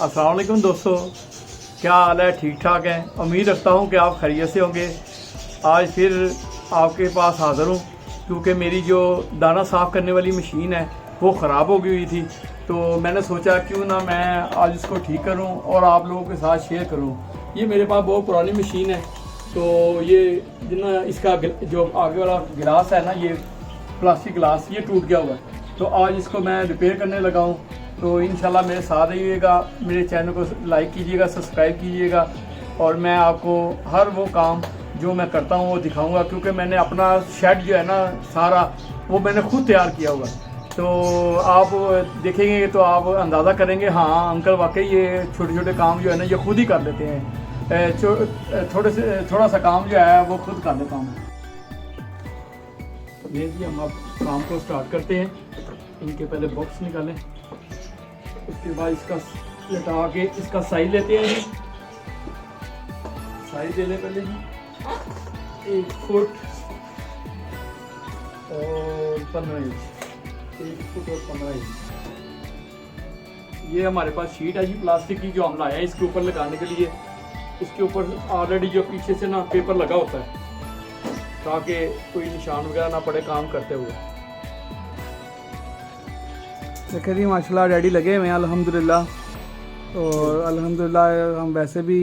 अस्सलाम वालेकुम दोस्तों, क्या हाल है? ठीक ठाक है। उम्मीद रखता हूँ कि आप खैरियत से होंगे। आज फिर आपके पास हाज़िर हूँ क्योंकि मेरी जो दाना साफ़ करने वाली मशीन है वो ख़राब हो गई हुई थी, तो मैंने सोचा क्यों ना मैं आज इसको ठीक करूँ और आप लोगों के साथ शेयर करूँ। ये मेरे पास बहुत पुरानी मशीन है, तो ये जितना इसका जो आगे वाला गिलास है ना, ये प्लास्टिक गिलास ये टूट गया हुआ है, तो आज इसको मैं रिपेयर करने लगा हूँ। तो इंशाल्लाह मेरे साथ रहिएगा, मेरे चैनल को लाइक कीजिएगा, सब्सक्राइब कीजिएगा और मैं आपको हर वो काम जो मैं करता हूँ वो दिखाऊंगा, क्योंकि मैंने अपना शेड जो है ना सारा वो मैंने खुद तैयार किया हुआ है। तो आप देखेंगे तो आप अंदाज़ा करेंगे, हाँ अंकल वाकई ये छोटे छोटे काम जो है ना ये खुद ही कर लेते हैं। थोड़ा सा काम जो है वो खुद कर लेता हूँ। ये जी हम अब काम को स्टार्ट करते हैं। इनके पहले बॉक्स निकालें, उसके बाद इसका लटा के इसका साइज लेते हैं जी। साइज ले लें पहले जी 1 फुट और 15 इंच, 1 फुट और 15 इंच। ये हमारे पास शीट है जी प्लास्टिक की, जो हम लाए हैं इसके ऊपर लगाने के लिए। इसके ऊपर ऑलरेडी जो पीछे से ना पेपर लगा होता है ताकि कोई निशान वगैरह ना पड़े काम करते हुए। देखिए जी माशाल्लाह डैडी लगे हुए हैं अल्हम्दुलिल्लाह। और अल्हम्दुलिल्लाह हम वैसे भी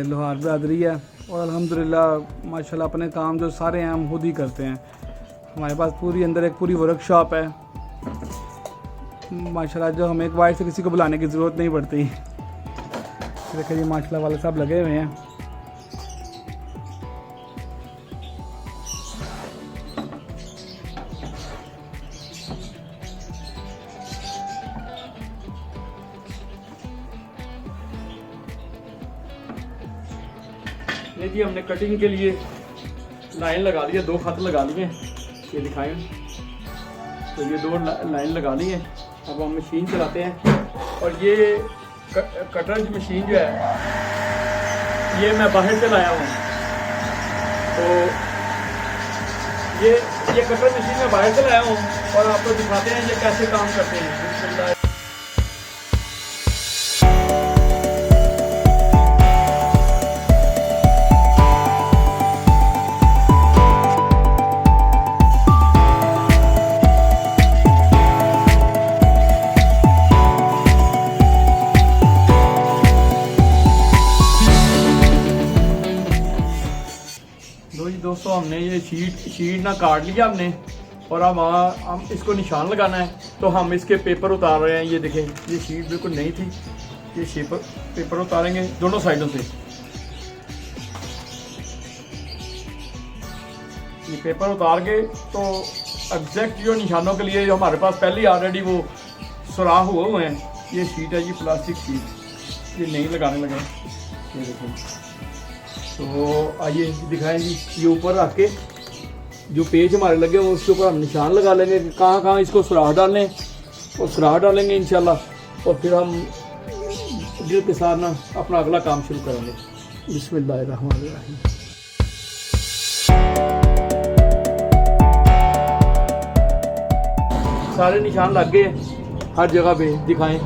लोहार बरादरी है और अल्हम्दुलिल्लाह माशाल्लाह अपने काम जो सारे हैं हम खुद ही करते हैं। हमारे पास पूरी अंदर एक पूरी वर्कशॉप है माशाल्लाह, जो हमें एक बार से किसी को बुलाने की ज़रूरत नहीं पड़ती। देखिए जी माशाल्लाह वाले साहब लगे हुए हैं। ये जी हमने कटिंग के लिए लाइन लगा ली है, 2 खत लगा लिए हैं, ये दिखाएं। तो ये 2 लाइन लगा ली है। अब हम मशीन चलाते हैं और ये कटर मशीन जो है ये मैं बाहर से लाया हूँ। तो ये कटर मशीन मैं बाहर से लाया हूँ और आपको दिखाते हैं ये कैसे काम करते हैं। दोस्तों हमने ये शीट ना काट लिया हमने, और अब हम इसको निशान लगाना है। तो हम इसके पेपर उतार रहे हैं। ये देखें, ये शीट बिल्कुल नहीं थी, ये पेपर उतारेंगे दोनों साइडों से। ये पेपर उतार के तो एग्जैक्ट जो निशानों के लिए जो हमारे पास पहले ऑलरेडी वो सुराख हुए हैं। ये शीट है जी प्लास्टिक शीट, ये नहीं लगाने लगे। ये देखें, तो आइए दिखाएं जी। ये ऊपर रख के जो पेज हमारे लगे हुए उसके ऊपर हम निशान लगा लेंगे कि कहाँ कहाँ इसको सुराख डालने, और सुराख डालेंगे इंशाल्लाह। और फिर हम ड्रिल के साथ ना अपना अगला काम शुरू करेंगे। बिस्मिल्लाहिर्रहमानिर्रहीम। सारे निशान लग गए हैं हर जगह पे, दिखाएं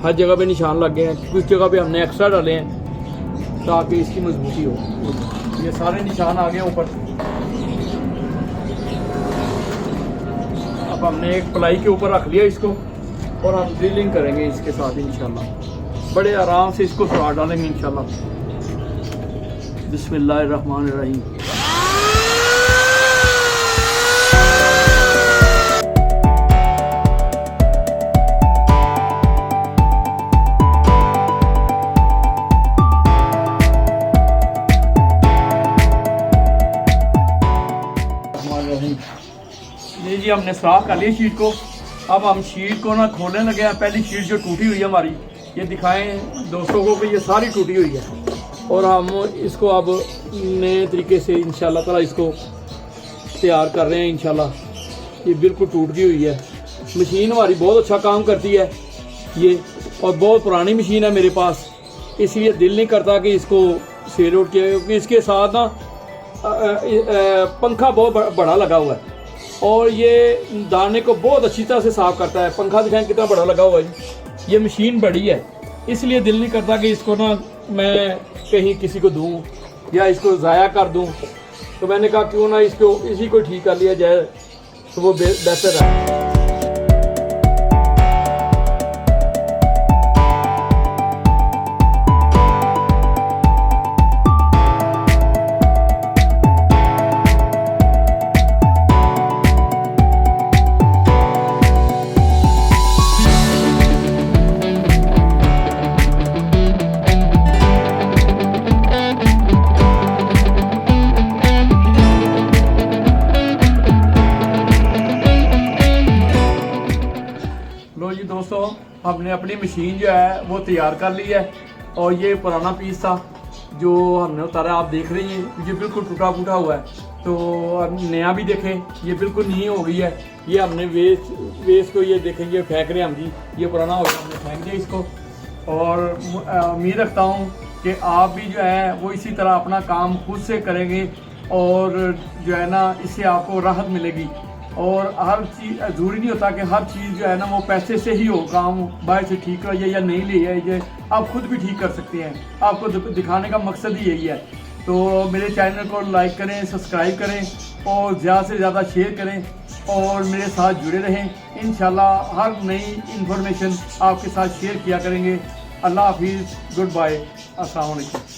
हर जगह पे निशान लग गए हैं। कुछ जगह पे हमने एक्स्ट्रा डाले हैं ताकि इसकी मजबूती हो। ये सारे निशान आ गए ऊपर। अब हमने एक प्लाई के ऊपर रख लिया इसको और हम ड्रिलिंग करेंगे इसके साथ इंशाल्लाह। बड़े आराम से इसको सुराख डालेंगे इंशाल्लाह। बिस्मिल्लाहिर्रहमानिर्रहीम। ये जी हमने साफ कर लिया शीट को। अब हम शीट को ना खोलने लगे हैं। पहली शीट जो टूटी हुई है हमारी, ये दिखाएं दोस्तों को कि ये सारी टूटी हुई है, और हम इसको अब नए तरीके से इंशाल्लाह ताला इसको तैयार कर रहे हैं इंशाल्लाह। ये बिल्कुल टूट गई हुई है। मशीन हमारी बहुत अच्छा काम करती है ये, और बहुत पुरानी मशीन है मेरे पास, इसलिए दिल नहीं करता कि इसको सेल आउट किया, क्योंकि इसके साथ ना पंखा बहुत बड़ा लगा हुआ है और ये दाने को बहुत अच्छी तरह से साफ करता है। पंखा दिखाएं कितना बड़ा लगा हुआ है। ये मशीन बड़ी है इसलिए दिल नहीं करता कि इसको ना मैं कहीं किसी को दूं या इसको ज़ाया कर दूं। तो मैंने कहा क्यों ना इसको इसी को ठीक कर लिया जाए, तो वो बेहतर है। लो जी दोस्तों, हमने अपनी मशीन जो है वो तैयार कर ली है। और ये पुराना पीस था जो हमने उतारा, आप देख रही हैं ये बिल्कुल टूटा फूटा हुआ है। तो अब नया भी देखें, ये बिल्कुल नी हो गई है। ये हमने वेस्ट को ये देखें, ये फेंक रहे हैं हम जी, ये पुराना हो गया, हमने फेंक दिया इसको। और उम्मीद रखता हूँ कि आप भी जो है वो इसी तरह अपना काम खुद से करेंगे और जो है ना इससे आपको राहत मिलेगी। और हर चीज़ ज़रूरी नहीं होता कि हर चीज़ जो है ना वो पैसे से ही हो, काम बाहर से ठीक कराइए या नहीं ले आइए, आप खुद भी ठीक कर सकते हैं। आपको दिखाने का मकसद ही यही है। तो मेरे चैनल को लाइक करें, सब्सक्राइब करें और ज़्यादा से ज़्यादा शेयर करें और मेरे साथ जुड़े रहें। इंशाल्लाह हर नई इन्फॉर्मेशन आपके साथ शेयर किया करेंगे। अल्लाह हाफिज़, गुड बाय, अस्सलाम वालेकुम।